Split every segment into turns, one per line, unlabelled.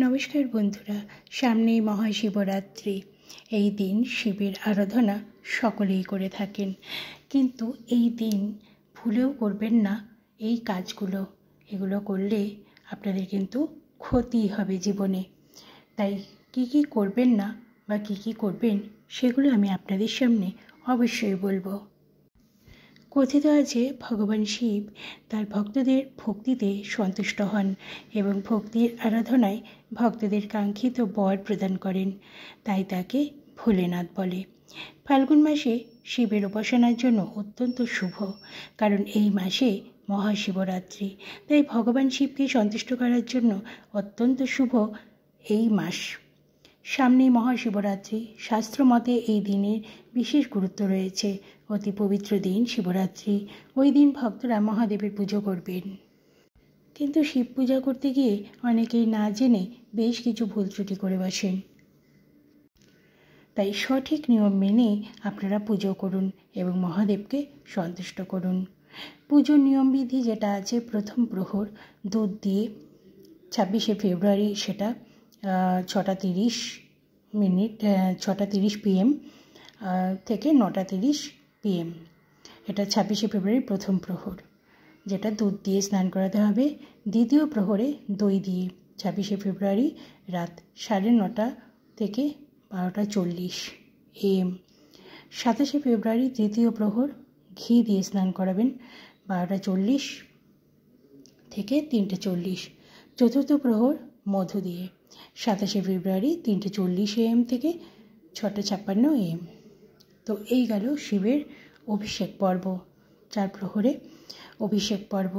নমস্কার বন্ধুরা, সামনেই মহাশিবরাত্রি। এই দিন শিবের আরাধনা সকলেই করে থাকেন, কিন্তু এই দিন ভুলেও করবেন না এই কাজগুলো। এগুলো করলে আপনাদের কিন্তু ক্ষতি হবে জীবনে। তাই কি করবেন না বা কি করবেন সেগুলো আমি আপনাদের সামনে অবশ্যই বলবো। কথিত আছে ভগবান শিব তার ভক্তদের ভক্তিতে সন্তুষ্ট হন এবং ভক্তির আরাধনায় ভক্তদের কাঙ্ক্ষিত বর প্রদান করেন, তাই তাকে ভোলেনাথ বলে। ফাল্গুন মাসে শিবের উপাসনার জন্য অত্যন্ত শুভ, কারণ এই মাসে মহাশিবরাত্রি। তাই ভগবান শিবকে সন্তুষ্ট করার জন্য অত্যন্ত শুভ এই মাস। সামনেই মহাশিবরাত্রি। শাস্ত্রমতে এই দিনের বিশেষ গুরুত্ব রয়েছে। অতি পবিত্র দিন শিবরাত্রি। ওই দিন ভক্তরা মহাদেবের পুজো করবেন, কিন্তু শিব পূজা করতে গিয়ে অনেকেই না জেনে বেশ কিছু ভুল ত্রুটি করে বসেন। তাই সঠিক নিয়ম মেনে আপনারা পুজো করুন এবং মহাদেবকে সন্তুষ্ট করুন। পুজোর নিয়মবিধি যেটা আছে, প্রথম প্রহর দুধ দিয়ে 26শে ফেব্রুয়ারি সেটা 6:30 PM থেকে 9:30 PM। এটা 26শে ফেব্রুয়ারি প্রথম প্রহর, যেটা দুধ দিয়ে স্নান করাতে হবে। দ্বিতীয় প্রহরে দই দিয়ে 26শে ফেব্রুয়ারি রাত 9:30 থেকে 12:40 AM। 27শে ফেব্রুয়ারি তৃতীয় প্রহর ঘি দিয়ে স্নান করাবেন 12:40 থেকে 3:40। চতুর্থ প্রহর মধু দিয়ে 27শে ফেব্রুয়ারি 3:40 AM থেকে 6:56 AM। তো এই গেল শিবের অভিষেক পর্ব, 4 প্রহরে অভিষেক পর্ব।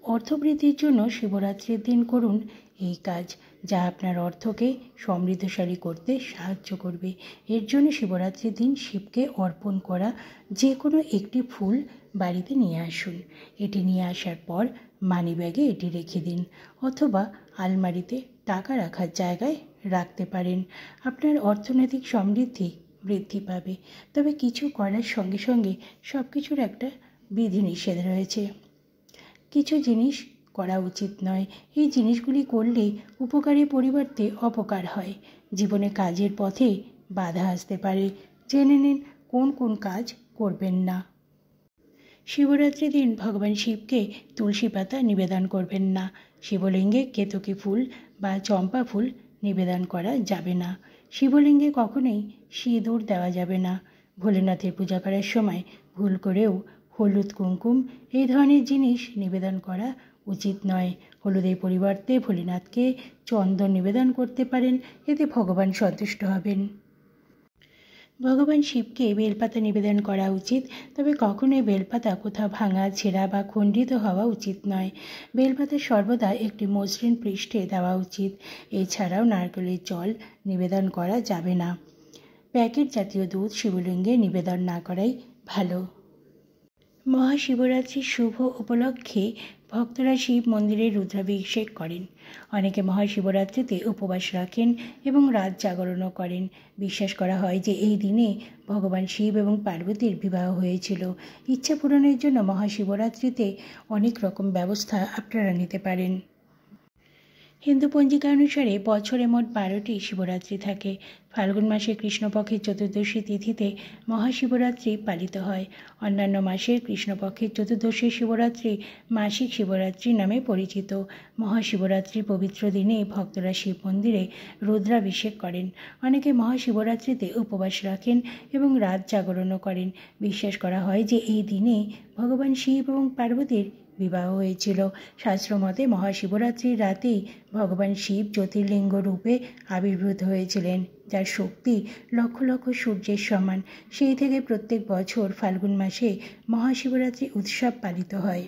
অর্থবৃদ্ধির জন্য শিবরাত্রির দিন করুন এই কাজ, যা আপনার অর্থকে সমৃদ্ধশালী করতে সাহায্য করবে। এর জন্য শিবরাত্রির দিন শিবকে অর্পণ করা যে কোনো একটি ফুল বাড়িতে নিয়ে আসুন। এটি নিয়ে আসার পর মানিব্যাগে এটি রেখে দিন, অথবা আলমারিতে টাকা রাখার জায়গায় রাখতে পারেন। আপনার অর্থনৈতিক সমৃদ্ধি বৃদ্ধি পাবে। তবে কিছু করার সঙ্গে সঙ্গে সব কিছুর একটা বিধিনিষেধ রয়েছে। কিছু জিনিস করা উচিত নয়। এই জিনিসগুলি করলে উপকারের পরিবর্তে অপকার হয়। জীবনে কাজের পথে বাধা আসতে পারে। জেনে নিন কোন কোন কাজ করবেন না। শিবরাত্রির দিন ভগবান শিবকে তুলসী পাতা নিবেদন করবেন না। শিবলিঙ্গে কেতকী ফুল বা চম্পা ফুল নিবেদন করা যাবে না। শিবলিঙ্গে কখনোই সিঁদুর দেওয়া যাবে না। ভোলেনাথের পূজা করার সময় ভুল করেও হলুদ, কুমকুম এই ধরনের জিনিস নিবেদন করা উচিত নয়। হলুদের পরিবর্তে ভোলেনাথকে চন্দন নিবেদন করতে পারেন, এতে ভগবান সন্তুষ্ট হবেন। ভগবান শিবকে বেলপাতা নিবেদন করা উচিত, তবে কখনোই বেলপাতা কোথাও ভাঙা, ছেঁড়া বা খণ্ডিত হওয়া উচিত নয়। বেলপাতা সর্বদা একটি মসৃণ পৃষ্ঠে দেওয়া উচিত। এছাড়াও নারকেলের জল নিবেদন করা যাবে না। প্যাকেট জাতীয় দুধ শিবলিঙ্গে নিবেদন না করাই ভালো। মহাশিবরাত্রির শুভ উপলক্ষে ভক্তরা শিব মন্দিরে রুদ্রাভিষেক করেন। অনেকে মহাশিবরাত্রিতে উপবাস রাখেন এবং রাত জাগরণও করেন। বিশ্বাস করা হয় যে এই দিনে ভগবান শিব এবং পার্বতীর বিবাহ হয়েছিল। ইচ্ছা পূরণের জন্য মহাশিবরাত্রিতে অনেক রকম ব্যবস্থা আপনারা নিতে পারেন। হিন্দু পঞ্জিকা অনুসারে বছরে মোট 12টি শিবরাত্রি থাকে। ফাল্গুন মাসে কৃষ্ণপক্ষের চতুর্দশী তিথিতে মহাশিবরাত্রি পালিত হয়। অন্যান্য মাসের কৃষ্ণপক্ষের চতুর্দশী শিবরাত্রি মাসিক শিবরাত্রি নামে পরিচিত। মহাশিবরাত্রির পবিত্র দিনে ভক্তরা শিব মন্দিরে রুদ্রাভিষেক করেন। অনেকে মহাশিবরাত্রিতে উপবাস রাখেন এবং রাত জাগরণও করেন। বিশ্বাস করা হয় যে এই দিনে ভগবান শিব এবং পার্বতীর বিবাহ হয়েছিল। শাস্ত্রমতে মহাশিবরাত্রির রাতেই ভগবান শিব জ্যোতির্লিঙ্গ রূপে আবির্ভূত হয়েছিলেন, যার শক্তি লক্ষ লক্ষ সূর্যের সমান। সেই থেকে প্রত্যেক বছর ফাল্গুন মাসে মহাশিবরাত্রি উৎসব পালিত হয়।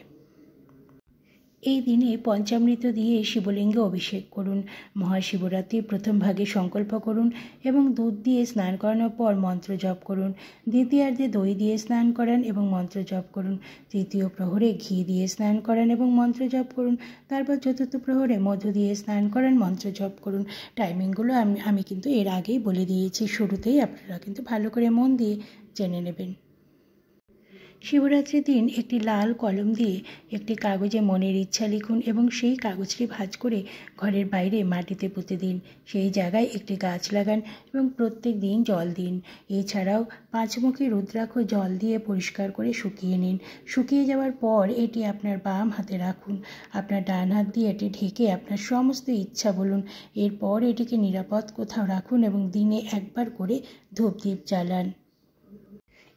এই দিনে পঞ্চামৃত দিয়ে শিবলিঙ্গে অভিষেক করুন। মহাশিবরাত্রির প্রথম ভাগে সংকল্প করুন এবং দুধ দিয়ে স্নান করানোর পর মন্ত্র জপ করুন। দ্বিতীয়ার্ধে দই দিয়ে স্নান করান এবং মন্ত্র জপ করুন। তৃতীয় প্রহরে ঘি দিয়ে স্নান করান এবং মন্ত্র জপ করুন। তারপর চতুর্থ প্রহরে মধু দিয়ে স্নান করান, মন্ত্র জপ করুন। টাইমিংগুলো আমি কিন্তু এর আগেই বলে দিয়েছি শুরুতেই, আপনারা কিন্তু ভালো করে মন দিয়ে জেনে নেবেন। শিবরাত্রির দিন একটি লাল কলম দিয়ে একটি কাগজে মনের ইচ্ছা লিখুন এবং সেই কাগজটি ভাঁজ করে ঘরের বাইরে মাটিতে পুঁতে দিন। সেই জায়গায় একটি গাছ লাগান এবং প্রত্যেক দিন জল দিন। এছাড়াও 5 মুখী রুদ্রাক্ষ জল দিয়ে পরিষ্কার করে শুকিয়ে নিন। শুকিয়ে যাওয়ার পর এটি আপনার বাম হাতে রাখুন। আপনার ডান হাত দিয়ে এটি ঢেকে আপনার সমস্ত ইচ্ছা বলুন। এরপর এটিকে নিরাপদ কোথাও রাখুন এবং দিনে একবার করে ধূপদীপ জ্বালান।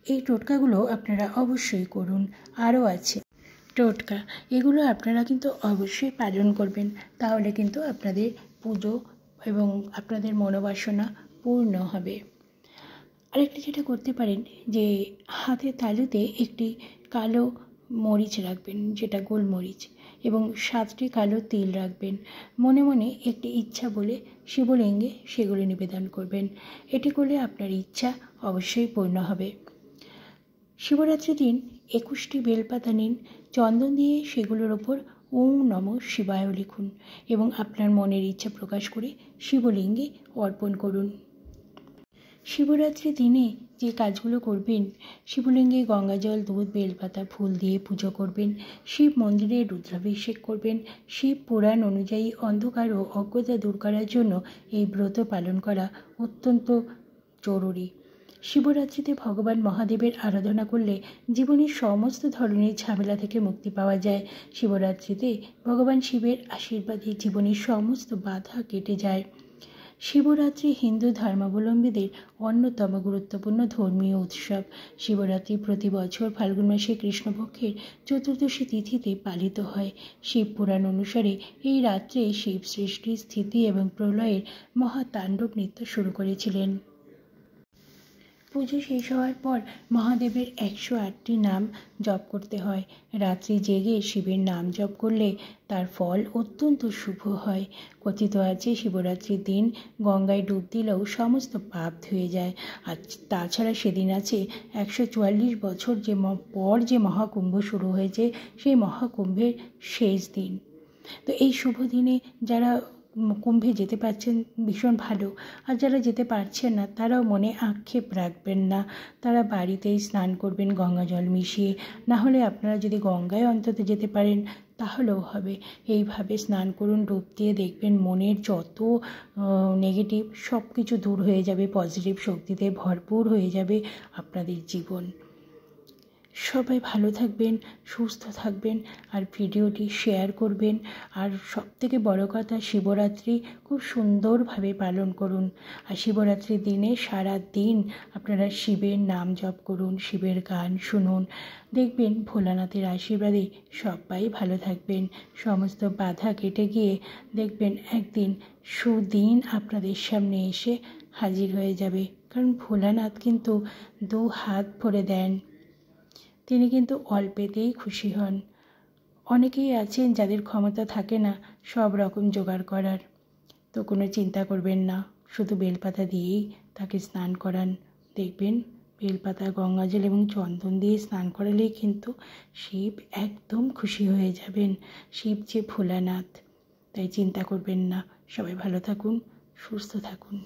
এই টোটকাগুলো আপনারা অবশ্যই করুন। আরও আছে টোটকা, এগুলো আপনারা কিন্তু অবশ্যই পালন করবেন, তাহলে কিন্তু আপনাদের পুজো এবং আপনাদের মনোবাসনা পূর্ণ হবে। আরেকটা যেটা করতে পারেন যে হাতের তালুতে একটি কালো মরিচ রাখবেন, যেটা গোলমরিচ, এবং 7টি কালো তিল রাখবেন। মনে মনে একটি ইচ্ছা বলে শিবলিঙ্গে সেগুলি নিবেদন করবেন। এটি করলে আপনার ইচ্ছা অবশ্যই পূর্ণ হবে। শিবরাত্রির দিন 21টি বেলপাতা নিন, চন্দন দিয়ে সেগুলোর ওপর ওম নমঃ শিবায় লিখুন এবং আপনার মনের ইচ্ছা প্রকাশ করে শিবলিঙ্গে অর্পণ করুন। শিবরাত্রির দিনে যে কাজগুলো করবেন, শিবলিঙ্গে গঙ্গাজল, দুধ, বেলপাতা, ফুল দিয়ে পুজো করবেন, শিব মন্দিরে রুদ্রাভিষেক করবেন। শিব পুরাণ অনুযায়ী অন্ধকার ও অজ্ঞতা দূর করার জন্য এই ব্রত পালন করা অত্যন্ত জরুরি। শিবরাত্রিতে ভগবান মহাদেবের আরাধনা করলে জীবনের সমস্ত ধরনের ঝামেলা থেকে মুক্তি পাওয়া যায়। শিবরাত্রিতে ভগবান শিবের আশীর্বাদে জীবনের সমস্ত বাধা কেটে যায়। শিবরাত্রি হিন্দু ধর্মাবলম্বীদের অন্যতম গুরুত্বপূর্ণ ধর্মীয় উৎসব। শিবরাত্রি প্রতি বছর ফাল্গুন মাসে কৃষ্ণপক্ষের চতুর্দশী তিথিতে পালিত হয়। শিব পুরাণ অনুসারে এই রাত্রে শিব সৃষ্টি, স্থিতি এবং প্রলয়ের মহাতাণ্ডব নৃত্য শুরু করেছিলেন। পুজো শেষ হওয়ার পর মহাদেবের 108টি নাম জপ করতে হয়। রাত্রি জেগে শিবের নাম জপ করলে তার ফল অত্যন্ত শুভ হয়। কথিত আছে শিবরাত্রির দিন গঙ্গায় ডুব দিলেও সমস্ত পাপ ধুয়ে যায়। আর তাছাড়া সেদিন আছে 144 বছর পর যে মহাকুম্ভ শুরু হয়েছে, সেই মহাকুম্ভের শেষ দিন। তো এই শুভ দিনে যারা কুম্ভে যেতে পারছেন ভীষণ ভালো, আর যারা যেতে পারছেন না তারাও মনে আক্ষেপ রাখবেন না, তারা বাড়িতেই স্নান করবেন গঙ্গা জল মিশিয়ে। না হলে আপনারা যদি গঙ্গায় অন্তত যেতে পারেন তাহলেও হবে। এইভাবে স্নান করুন, ডুব দিয়ে দেখবেন মনের যত নেগেটিভ সব কিছু দূর হয়ে যাবে, পজিটিভ শক্তিতে ভরপুর হয়ে যাবে আপনাদের জীবন। সবাই ভালো থাকবেন, সুস্থ থাকবেন, আর ভিডিওটি শেয়ার করবেন। আর সবথেকে বড় কথা, শিবরাত্রি খুব সুন্দরভাবে পালন করুন। আর শিবরাত্রির দিনে সারা দিন আপনারা শিবের নাম জপ করুন, শিবের গান শুনুন। দেখবেন ভোলানাথের আশীর্বাদে সবাই ভালো থাকবেন। সমস্ত বাধা কেটে গিয়ে দেখবেন একদিন সুদিন আপনাদের সামনে এসে হাজির হয়ে যাবে। কারণ ভোলানাথ কিন্তু 2 হাত ভরে দেন, তিনি কিন্তু অল্পেতেই খুশি হন। অনেকেই আছেন যাদের ক্ষমতা থাকে না সব রকম জোগাড় করার, তো কোনো চিন্তা করবেন না, শুধু বেলপাতা দিয়েই তাকে স্নান করান। দেখবেন বেলপাতা, গঙ্গাজল এবং চন্দন দিয়ে স্নান করালেই কিন্তু শিব একদম খুশি হয়ে যাবেন। শিব যে ভোলানাথ, তাই চিন্তা করবেন না। সবাই ভালো থাকুন, সুস্থ থাকুন।